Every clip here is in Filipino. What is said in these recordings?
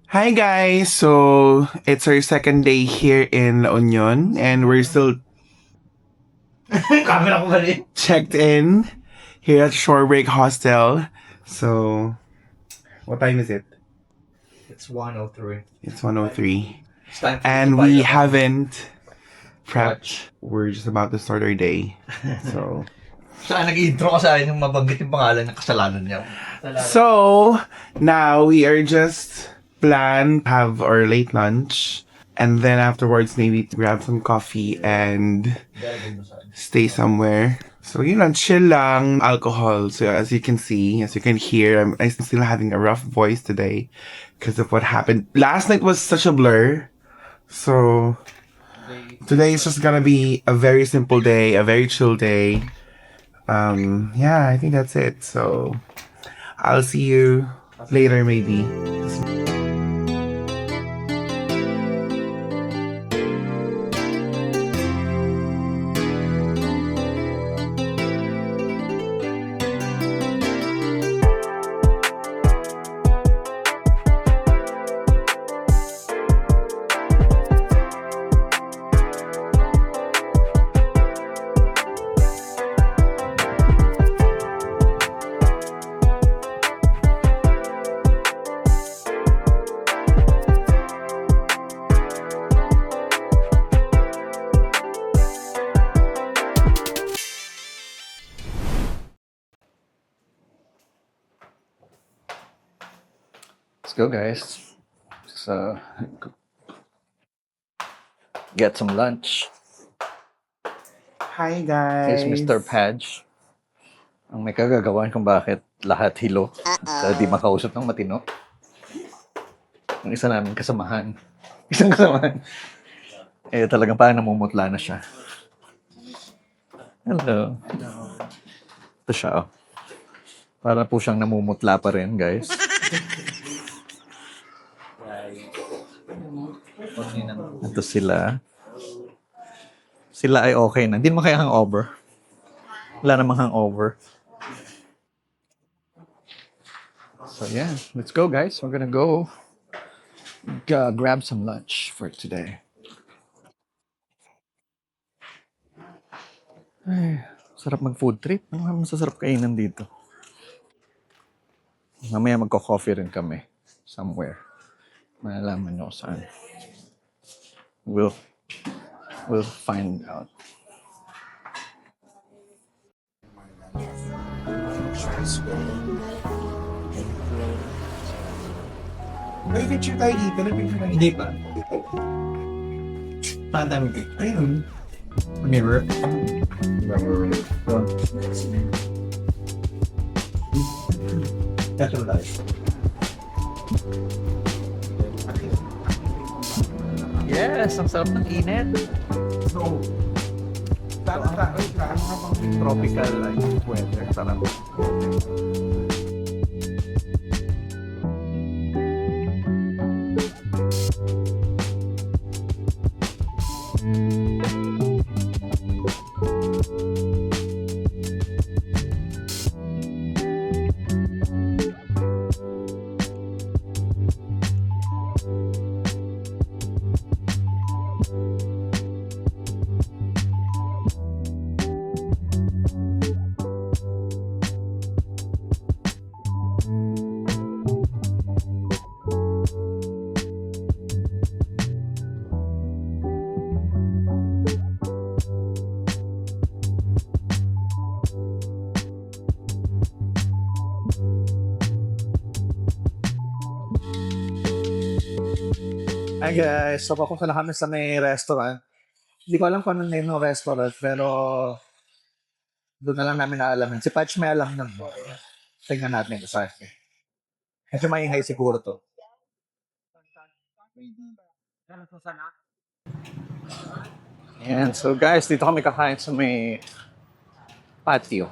Hi guys! So, it's our second day here in La Union and we're still Camera ko ba rin? checked in here at Shorebreak Hostel. So, what time is it? It's 1:03. It's 1:03. It's time for me to And buy we a haven't prepped. watch. We're just about to start our day. So, Saan nag-intro ka sa akin yung mabanggit yung pangalan ng kasalanan niya? so now we are just plan have our late lunch and then afterwards maybe grab some coffee and stay somewhere. So yun lang, chill lang, alcohol. So as you can see, as you can hear, I'm still having a rough voice today because of what happened. Last night was such a blur. So today is just gonna be a very simple day, a very chill day. Yeah, I think that's it. So I'll see you later maybe. Let's go, guys. So, get some lunch. Hi guys. Here's Mr. Padge. Ang may kagagawan kung bakit lahat hilo at di makausap ng matino. Ang isa namin kasamahan. Isang kasamahan. Talagang parang namumutla na siya. Hello. Ito siya, oh. Para po siyang namumutla pa rin, guys. Ito sila. Sila ay okay na. Hindi naman kaya hangover. Wala namang hangover. So yeah, let's go guys. We're gonna go grab some lunch for today. Ay, sarap mag-food trip. Ano nga masasarap kainan dito? Mamaya magko-coffee rin kami. Somewhere. Malalaman nyo saan. We'll find out. May picture tayo dito. May picture tayo. Hindi pa. Saan tayo Ayun. mirror? That's what I Yes, ang sarap ng init. So, Tropical like weather. Sarap. Hi guys, so papunta na kami sa may restaurant. Hindi ko alam kung anong name ng restaurant, pero doon na lang namin naalamin. Si Patch may alam nun. Tingnan natin ito sa akin. Medyo maingay siguro to. Ayan, so guys, dito kami kakain sa may patio.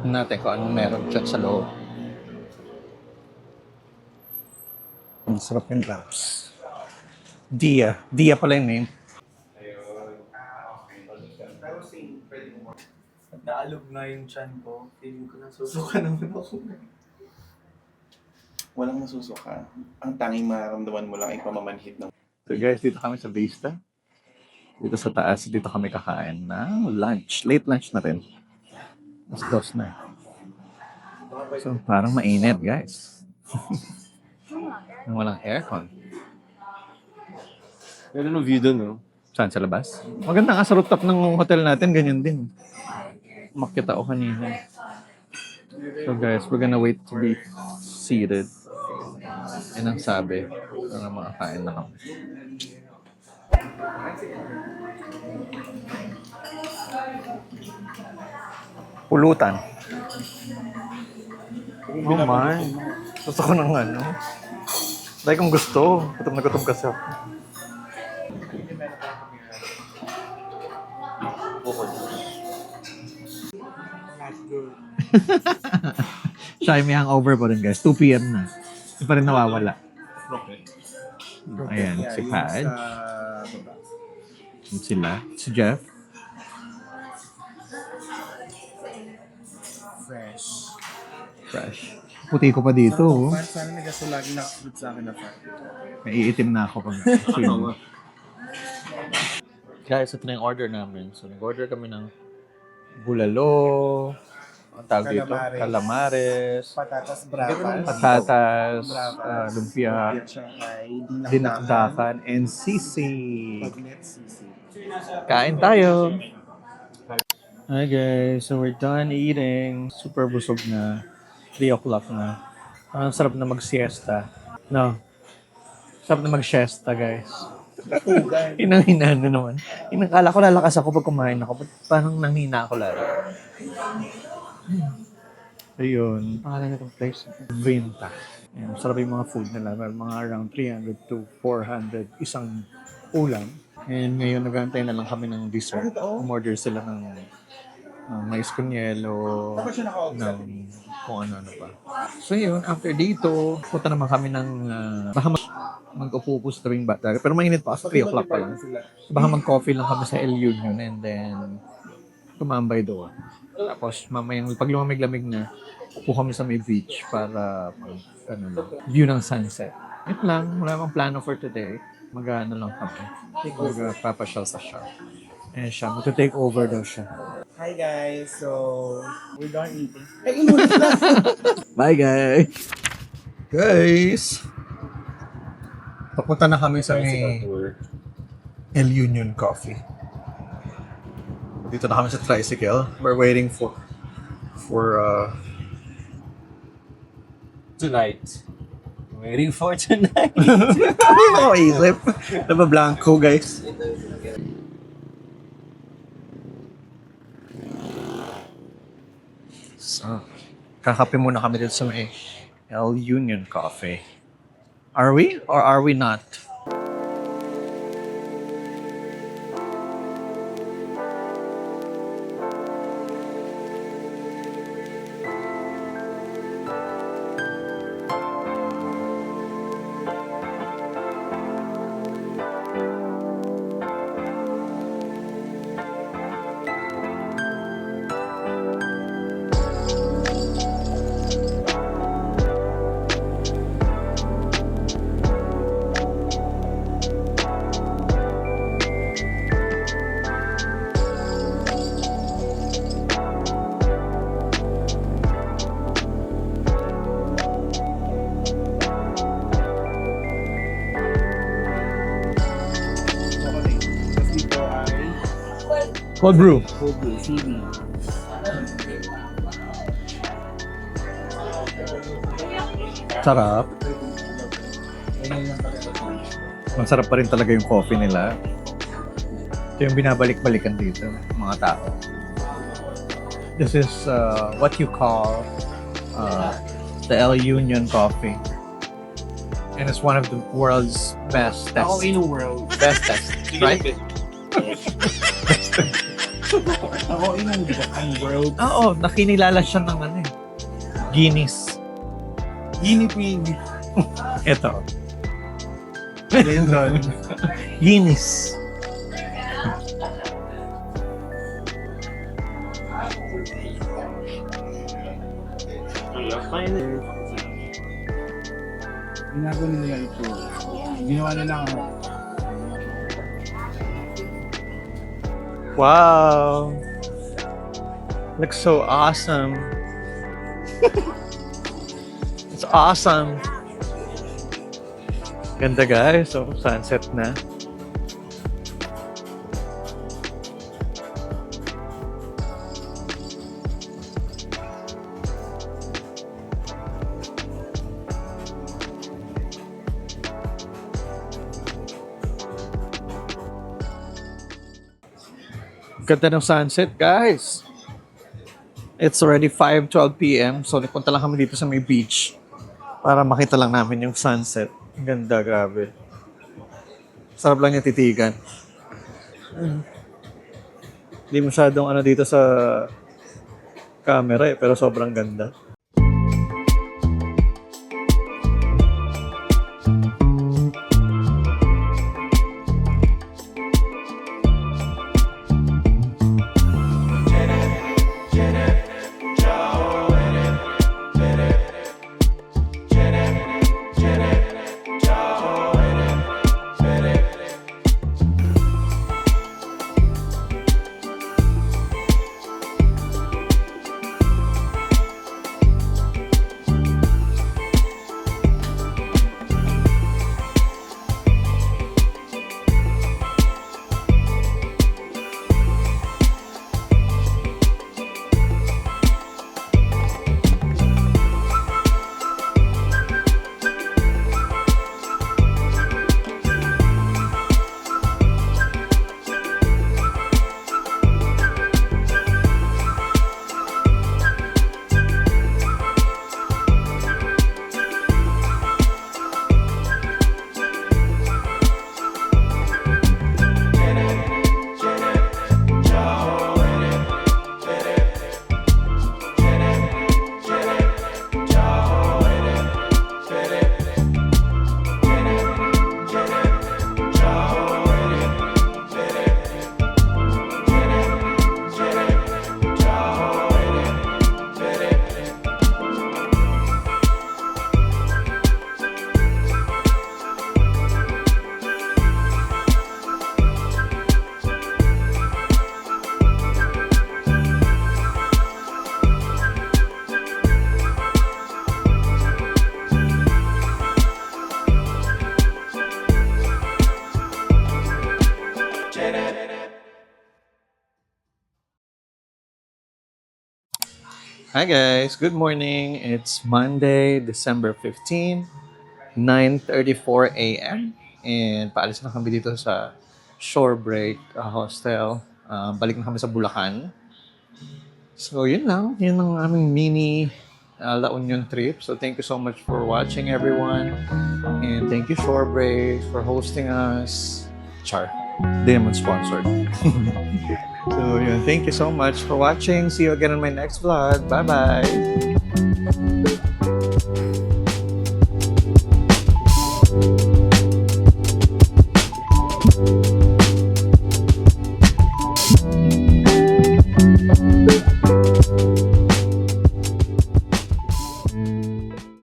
Tingnan natin kung anong meron dyan sa loob. Ang sarap yung wraps. Dia. Dia pala yung name. Naalog na yung chan ko. Feeling ko nasusuka naman ako. Walang masusuka. Ang tanging mararamdaman mo lang ay pamamanhid ng... So guys, dito kami sa Vista. Dito sa taas, dito kami kakain na lunch. Late lunch na rin. Mas dos na. So, parang mainit, guys. Walang aircon. Meron ng view doon, no? Saan? Sa labas? Maganda nga sa rooftop ng hotel natin, ganyan din. Makita ko kanina. So guys, we're gonna wait to be seated. Yan ang sabi. Para makakain na kami. Pulutan. Oh my. Gusto ko ng ano. Dahil kung gusto. Gutom na gutom kasi ako. Siya may hangover pa rin guys. 2 p.m. na. Hindi pa rin nawawala. Ayan, si Paj. Yan sila. Si Jeff. Fresh. Puti ko pa dito. Oh. Sana may gaso lagi nakakabit sa akin na fan. Naiitim na ako pag Guys, ito na yung order namin. So, nag-order kami ng bulalo, ang tawag dito, calamares, Patatas brapas. patatas, lumpia, Ay, dinakdakan, and sisig. Pagnet sisig. Kain tayo! Hi guys, so we're done eating. Super busog na. 3 o'clock na. Ang sarap na mag-siesta. No. Sarap na mag-siesta guys. Inang-hina na naman. Kala ko lalakas ako pag kumain ako. But parang nanghina ako lalo. Ayun. Pangalan na itong place. Vinta. Ayan, sarap yung mga food nila. Meron mga around 300 to 400 isang ulam. And ngayon nag-aantay na lang kami ng dessert. Umorder sila ng mais con yelo, ng kung ano-ano pa. So yun, after dito, punta naman kami ng baka mag-upo sa tabing bata. Pero mainit pa kasi 3 o'clock pa lang. Baka mag-coffee lang kami sa El Union and then tumambay doon. Tapos mamayang pag lumamig-lamig na, upo kami sa may beach para view ng sunset. Ito lang, wala akong plano for today. Mag-ano lang kami. Magpapasyal sa siya. Eh siya, mag-take over daw siya. Hi guys, so we're done eating. Bye guys! Guys! Papunta na kami sa may El Union Coffee. Dito na kami sa tricycle. We're waiting for Tonight. Waiting for tonight. oh, isip. Nabablanko guys. So, kakape muna kami dito sa may El Union Coffee. Are we or are we not? Cold brew. Sarap. Masarap pa rin talaga yung coffee nila. Ito yung binabalik-balikan dito, mga tao. This is what you call the El Union coffee. And it's one of the world's best Ako test. in the world. Best test, right? Ako yung world. Oo, nakinilala siya ng ano eh. Guinness. Guinea pig. Ito. London. Guinness. ginagawa nila ito. Ginawa nila Wow! Looks so awesome. It's awesome. Ganda guys. So, sunset na. Ganda ng sunset, guys. It's already 5:12 p.m. So, nagpunta lang kami dito sa may beach para makita lang namin yung sunset. Ang ganda, grabe. Sarap lang niya titigan. Hindi masyadong ano dito sa camera pero sobrang ganda. Hi guys, good morning. It's Monday, December 15, 9:34 a.m. And paalis na kami dito sa Shore Break Hostel. Balik na kami sa Bulacan. So yun lang, yun ang aming mini La Union trip. So thank you so much for watching everyone. And thank you Shore Break for hosting us. Char, di naman sponsored. So, yun. Thank you so much for watching. See you again on my next vlog. Bye-bye!